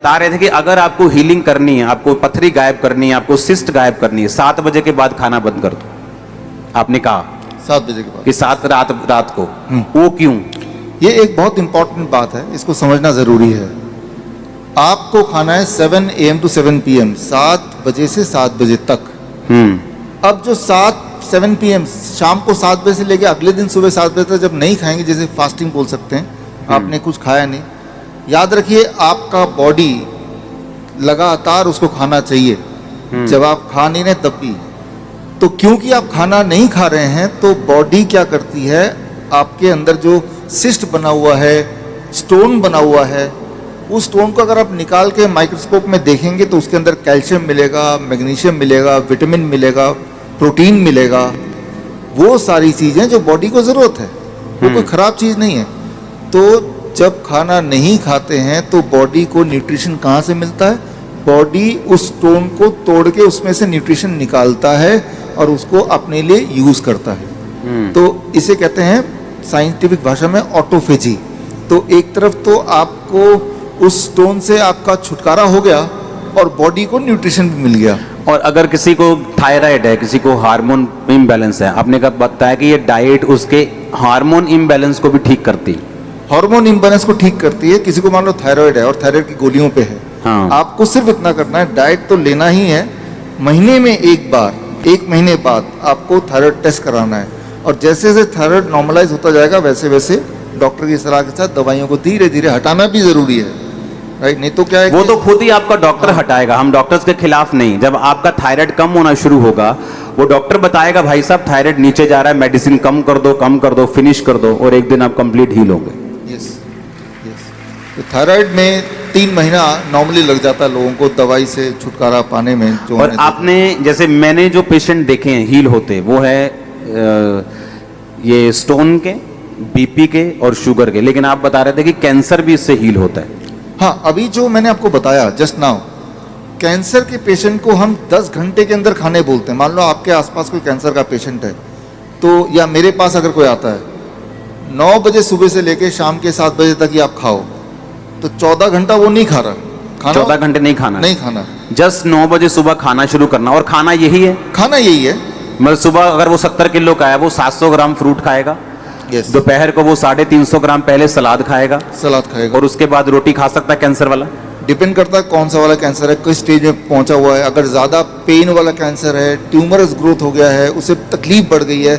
बता रहे थे कि अगर आपको हीलिंग करनी है, आपको पथरी गायब करनी है, आपको सिस्ट गायब करनी है, 7 बजे के बाद खाना बंद कर दो। आपने कहा 7 बजे के बाद कि 7 रात को, वो क्यों? ये एक बहुत इंपॉर्टेंट बात है, इसको समझना जरूरी है। आपको खाना है 7 AM to 7 PM, 7 बजे से 7 बजे तक। अब जो 7 PM शाम को 7 बजे से लेके अगले दिन सुबह 7 बजे तक जब नहीं खाएंगे, जैसे फास्टिंग बोल सकते हैं, आपने कुछ खाया नहीं, याद रखिए आपका बॉडी लगातार उसको खाना चाहिए। जब आप खा नहीं रहे तब भी, तो क्योंकि आप खाना नहीं खा रहे हैं तो बॉडी क्या करती है, आपके अंदर जो सिस्ट बना हुआ है, स्टोन बना हुआ है, उस स्टोन को अगर आप निकाल के माइक्रोस्कोप में देखेंगे तो उसके अंदर कैल्शियम मिलेगा, मैग्नीशियम मिलेगा, विटामिन मिलेगा, प्रोटीन मिलेगा। वो सारी चीज़ें जो बॉडी को ज़रूरत है, वो कोई ख़राब चीज़ नहीं है। तो जब खाना नहीं खाते हैं तो बॉडी को न्यूट्रिशन कहाँ से मिलता है? बॉडी उस स्टोन को तोड़ के उसमें से न्यूट्रिशन निकालता है और उसको अपने लिए यूज़ करता है। तो इसे कहते हैं साइंटिफिक भाषा में ऑटोफेजी। तो एक तरफ तो आपको उस स्टोन से आपका छुटकारा हो गया और बॉडी को न्यूट्रिशन भी मिल गया। और अगर किसी को थायराइड है, किसी को हार्मोन इम्बैलेंस है, आपने कब बताया कि ये डाइट उसके हार्मोन इम्बैलेंस को भी ठीक करती है? हार्मोन इम्बैलेंस को ठीक करती है। किसी को मान लो थायराइड है और थायराइड की गोलियों पे है, हाँ। आपको सिर्फ इतना करना है, डाइट तो लेना ही है, महीने में एक बार, 1 महीने बाद आपको थायराइड टेस्ट कराना है। और जैसे जैसे थायराइड नॉर्मलाइज होता जाएगा वैसे वैसे डॉक्टर की सलाह के साथ दवाइयों को धीरे धीरे हटाना भी जरूरी है, राइट? नहीं तो क्या है, वो तो खुद ही आपका डॉक्टर हटाएगा, हम डॉक्टर्स के खिलाफ नहीं। जब आपका थायराइड कम होना शुरू होगा, वो डॉक्टर बताएगा भाई साहब थायराइड नीचे जा रहा है, मेडिसिन कम कर दो, फिनिश कर दो, और एक दिन आप कंप्लीट हील होंगे। Yes yes. तो थायराइड में 3 महीना नॉर्मली लग जाता है लोगों को दवाई से छुटकारा पाने में। जो और आपने, जैसे मैंने जो पेशेंट देखे हैं हील होते, वो है ये स्टोन के, बीपी के और शुगर के, लेकिन आप बता रहे थे कि कैंसर भी इससे हील होता है। हाँ, अभी जो मैंने आपको बताया जस्ट नाउ, कैंसर के पेशेंट को हम 10 घंटे के अंदर खाने बोलते हैं। मान लो आपके आसपास कोई कैंसर का पेशेंट है, तो या मेरे पास अगर कोई आता है, 9 बजे सुबह से लेके शाम के 7 बजे तक ही आप खाओ, तो 14 घंटा वो नहीं खा रहा खाना। 14 घंटे नहीं खाना, नहीं खाना, जस्ट 9 बजे सुबह खाना शुरू करना। और खाना यही है, खाना यही है। मतलब सुबह अगर वो 70 किलो का है, वो 700 ग्राम फ्रूट खाएगा, यस, दोपहर को वो 350 ग्राम पहले सलाद खाएगा, सलाद खाएगा, और उसके बाद रोटी खा सकता है कैंसर वाला। डिपेंड करता है कौन सा वाला कैंसर है, किस स्टेज में पहुंचा हुआ है। अगर ज़्यादा पेन वाला कैंसर है, ट्यूमरस ग्रोथ हो गया है, उसे तकलीफ बढ़ गई है,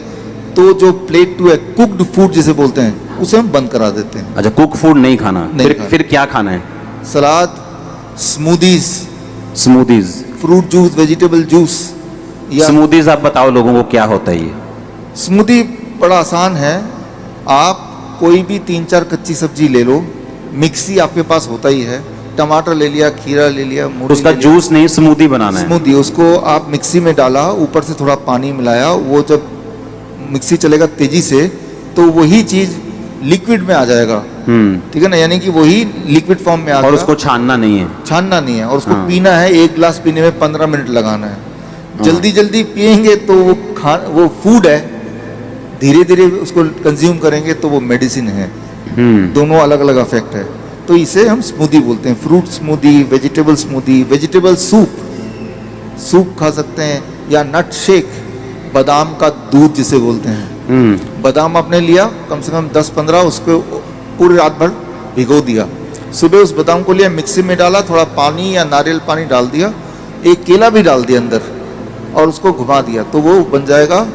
तो जो प्लेट 2 है, कुक्ड फूड जिसे बोलते हैं, उसे हम बंद करा देते हैं। अच्छा, कुक फूड नहीं खाना, फिर क्या खाना है? Salad, smoothies, fruit juice, vegetable juice. या स्मूदीज आप बताओ लोगों को क्या होता है ये? स्मूदी बड़ा आसान है, आप कोई भी 3-4 कच्ची सब्जी ले लो, मिक्सी आपके पास होता ही है, टमाटर ले लिया, खीरा ले लिया, उसका जूस नहीं, स्मूदी बनाना है। स्मूदी, उसको आप मिक्सी में डाला, ऊपर से थोड़ा पानी मिलाया, वो जब मिक्सी चलेगा तेजी से तो वही चीज लिक्विड में आ जाएगा, ठीक है ना, यानी कि वही लिक्विड फॉर्म में आ गया। और उसको छानना नहीं है, छानना नहीं है, और उसको हाँ। पीना है। 1 गिलास पीने में 15 मिनट लगाना है। जल्दी जल्दी पिएंगे तो वो फूड है, धीरे धीरे उसको कंज्यूम करेंगे तो वो मेडिसिन है। दोनों अलग अलग इफेक्ट है। तो इसे हम स्मूदी बोलते हैं, fruit smoothie, vegetable smoothie, vegetable soup खा सकते हैं, या नट शेक, बादाम का दूध जिसे बोलते हैं। बादाम आपने लिया कम से कम 10-15, उसको पूरी रात भर भिगो दिया, सुबह उस बादाम को लिया, मिक्सी में डाला, थोड़ा पानी या नारियल पानी डाल दिया, एक केला भी डाल दिया अंदर, और उसको घुमा दिया, तो वो बन जाएगा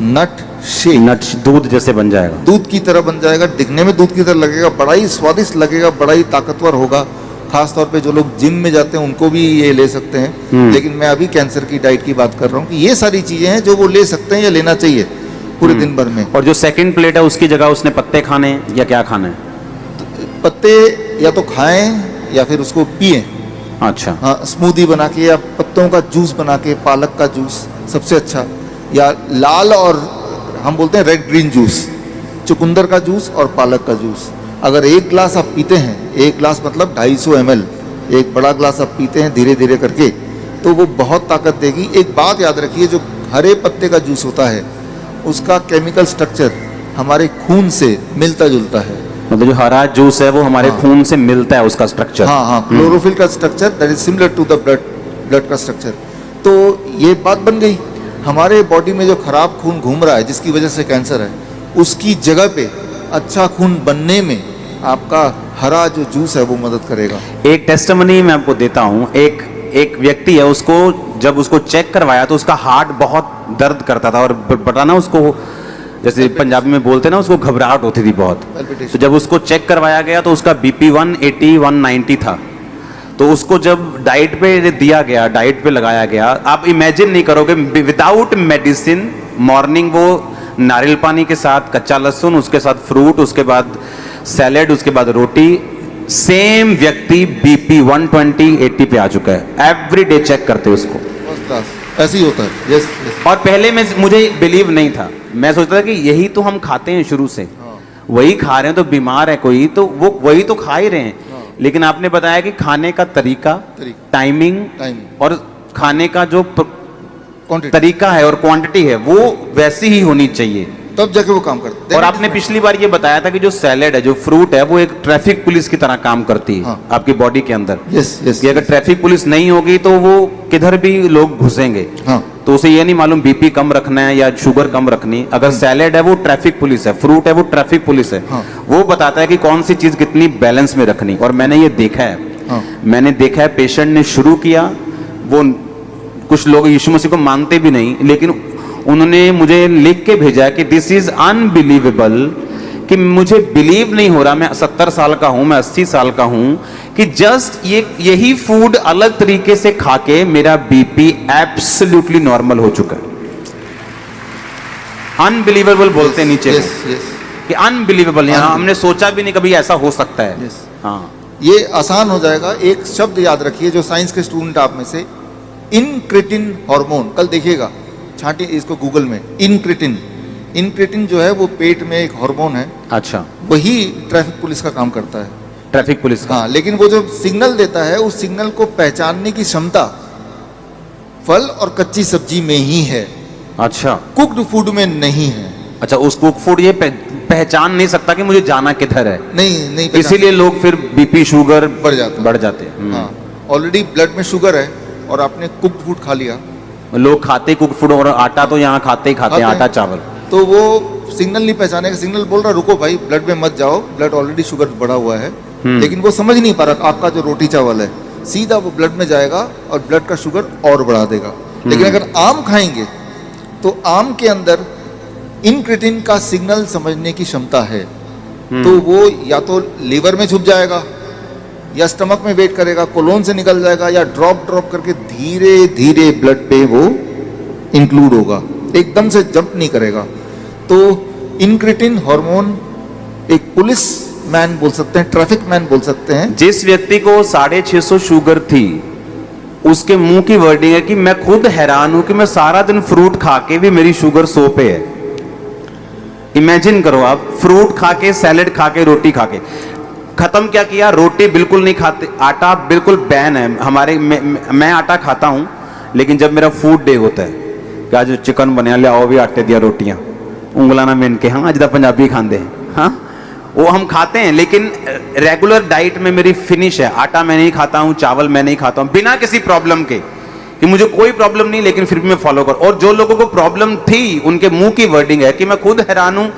नट शेक। दूध जैसे बन जाएगा, दूध की तरह बन जाएगा, दिखने में दूध की तरह लगेगा, बड़ा ही स्वादिष्ट लगेगा, बड़ा ही ताकतवर होगा। खास तौर पे जो लोग जिम में जाते हैं उनको भी ये ले सकते हैं। लेकिन मैं अभी कैंसर की डाइट की बात कर रहा हूँ कि ये सारी चीजें हैं जो वो ले सकते हैं या लेना चाहिए पूरे दिन भर में। और जो सेकंड प्लेट है उसकी जगह उसने पत्ते खाने हैं या क्या खाना है? पत्ते या तो खाएं या फिर उसको पिए। अच्छा, हाँ, स्मूदी बना के या पत्तों का जूस बना के, पालक का जूस सबसे अच्छा, या लाल और हम बोलते हैं रेड ग्रीन जूस, चुकंदर का जूस और पालक का जूस। अगर 1 गिलास आप पीते हैं, 1 गिलास मतलब 250 ml, एक बड़ा गिलास आप पीते हैं धीरे धीरे करके, तो वो बहुत ताकत देगी। एक बात याद रखिए, जो हरे पत्ते का जूस होता है उसका केमिकल स्ट्रक्चर हमारे खून से मिलता जुलता है, मतलब जो हरा जूस है वो हमारे हाँ। खून से मिलता है उसका स्ट्रक्चर। हाँ हाँ, क्लोरोफिल का structure that is similar to the blood का स्ट्रक्चर। तो ये बात बन गई, हमारे बॉडी में जो खराब खून घूम रहा है जिसकी वजह से कैंसर है, उसकी जगह पे अच्छा खून बनने में आपका हरा जो जूस है वो मदद करेगा। एक टेस्टिमनी मैं आपको देता हूँ। एक व्यक्ति है, उसको जब उसको चेक करवाया तो उसका हार्ट बहुत दर्द करता था और बता ना उसको, जैसे पंजाबी में बोलते हैं ना, उसको घबराहट होती थी बहुत। Palpitation। तो जब उसको चेक करवाया गया तो उसका बीपी 180 190 था। तो उसको जब डाइट पे दिया गया, डाइट पे लगाया गया, आप इमेजिन नहीं करोगे, विदाउट मेडिसिन मॉर्निंग वो नारियल पानी के साथ कच्चा लहसुन, उसके साथ फ्रूट, उसके बाद सैलेड, उसके बाद रोटी, सेम व्यक्ति बीपी 120 80 पे आ चुका है। एवरी डे चेक करते उसको। फर्स्ट क्लास, ऐसे ही होता है। Yes yes. और पहले में मुझे बिलीव नहीं था, मैं सोचता था कि यही तो हम खाते हैं शुरू से, वही खा रहे हैं, तो बीमार है कोई तो वो वही तो खा ही रहे हैं। लेकिन आपने बताया कि खाने का तरीका, टाइमिंग और खाने का जो क्वांटिटी तरीका है और क्वांटिटी है वो वैसी ही होनी चाहिए, तब जाके वो काम करते हैं। और आपने पिछली बार ये बताया था कि जो सैलेड है, जो फ्रूट है, वो एक ट्रैफिक पुलिस की तरह काम करती है हाँ। आपकी बॉडी के अंदर। Yes yes. कि अगर ट्रैफिक पुलिस नहीं होगी तो वो किधर भी लोग घुसेंगे। हाँ। तो उसे ये नहीं मालूम बीपी कम रखना है या शुगर कम रखनी। अगर सैलेड है वो ट्रैफिक पुलिस है, फ्रूट है वो ट्रैफिक पुलिस है। हाँ। वो बताता है कि कौन सी चीज कितनी बैलेंस में रखनी। और मैंने ये देखा है, हाँ। मैंने देखा है पेशेंट ने शुरू किया, वो कुछ लोग यीशु मसीह को मानते भी नहीं, लेकिन उन्होंने मुझे लिख के भेजा कि दिस इज अनबिलीवेबल, कि मुझे बिलीव नहीं हो रहा, मैं 70 साल का हूं, मैं 80 साल का हूं, कि जस्ट यही फूड अलग तरीके से खा के मेरा बीपी एब्सोल्युटली नॉर्मल हो चुका है। अनबिलीवेबल बोलते हैं नीचे यस यस। कि अनबिलीवेबल, यहाँ हमने सोचा भी नहीं कभी ऐसा हो सकता है। Yes। हाँ, ये आसान हो जाएगा। एक शब्द याद रखिए जो साइंस के स्टूडेंट आप में से, इनक्रिटिन हार्मोन, कल देखिएगा, छांटिए इसको गूगल में, इनक्रिटिन। इनक्रिटिन जो है वो पेट में एक हार्मोन है, अच्छा, वही ट्रैफिक पुलिस का काम करता है। ट्रैफिक पुलिस का। हाँ, लेकिन वो जो सिग्नल देता है उस सिग्नल को पहचानने की क्षमता फल और कच्ची सब्जी में ही है, अच्छा कुक्ड फूड में नहीं है। अच्छा, उस कुक फूड ये पहचान नहीं सकता कि मुझे जाना किधर है, नहीं इसीलिए लोग फिर बीपी शुगर बढ़ जाता है। बढ़ जाते हैं। हाँ, ऑलरेडी ब्लड में शुगर है और आपने कुक्ड फूड खा लिया, लोग खाते कुक फूड, और आटा तो यहाँ खाते ही खाते हैं, आटा चावल। तो वो सिग्नल नहीं पहचानेगा। सिग्नल बोल रहा रुको भाई, ब्लड में मत जाओ, ब्लड ऑलरेडी शुगर बढ़ा हुआ है, लेकिन वो समझ नहीं पा रहा आपका जो रोटी चावल है सीधा वो ब्लड में जाएगा और ब्लड का शुगर और बढ़ा देगा। लेकिन अगर आम खाएंगे तो आम के अंदर इनक्रिटिन का सिग्नल समझने की क्षमता है, तो वो या तो लीवर में छुप जाएगा या स्टमक में वेट करेगा, कोलोन से निकल जाएगा, या ड्रॉप करके धीरे धीरे ब्लड पे वो इंक्लूड होगा, एकदम से जंप नहीं करेगा। तो इनक्रिटिन हार्मोन एक पुलिस मैन बोल सकते हैं, ट्रैफिक मैन बोल सकते हैं। जिस व्यक्ति को 650 शुगर थी, उसके मुंह की वर्डिंग है कि मैं खुद हैरान हूं कि मैं सारा दिन फ्रूट खा के भी मेरी शुगर 100 पे है। इमेजिन करो आप, फ्रूट खा के, सैलेड खा के, रोटी खा के, खत्म क्या किया, रोटी बिल्कुल नहीं खाते, आटा बिल्कुल बैन है हमारे। मैं आटा खाता हूं, लेकिन जब मेरा फूड डे होता है कि आज चिकन बनया, ले आओ भी आटे दिया रोटियां, उंगला ना मिन के, हाँ अज तक पंजाबी खाते हैं, हाँ वो हम खाते हैं, लेकिन रेगुलर डाइट में मेरी फिनिश है। आटा मैं नहीं खाता हूं, चावल मैं नहीं खाता हूं, बिना किसी प्रॉब्लम के, कि मुझे कोई प्रॉब्लम नहीं, लेकिन फिर भी मैं फॉलो कर। और जो लोगों को प्रॉब्लम थी, उनके मुंह की वर्डिंग है कि मैं खुद हैरान हूं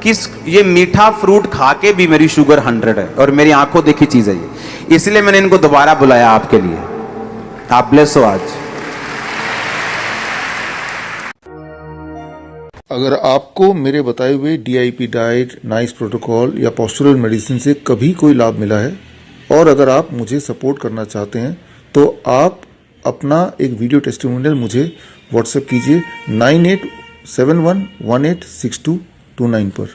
कि ये मीठा फ्रूट खा के भी मेरी शुगर 100 है, और मेरी आंखों देखी चीज है ये। इसलिए मैंने इनको दोबारा बुलाया आपके लिए। आप ब्लेस हो आज। अगर आपको मेरे बताए हुए DIP डाइट, नाइस प्रोटोकॉल या पोस्चरल मेडिसिन से कभी कोई लाभ मिला है, और अगर आप मुझे सपोर्ट करना चाहते हैं, तो आप अपना एक वीडियो टेस्टिमोनियल मुझे व्हाट्सएप कीजिए 9871186229 पर।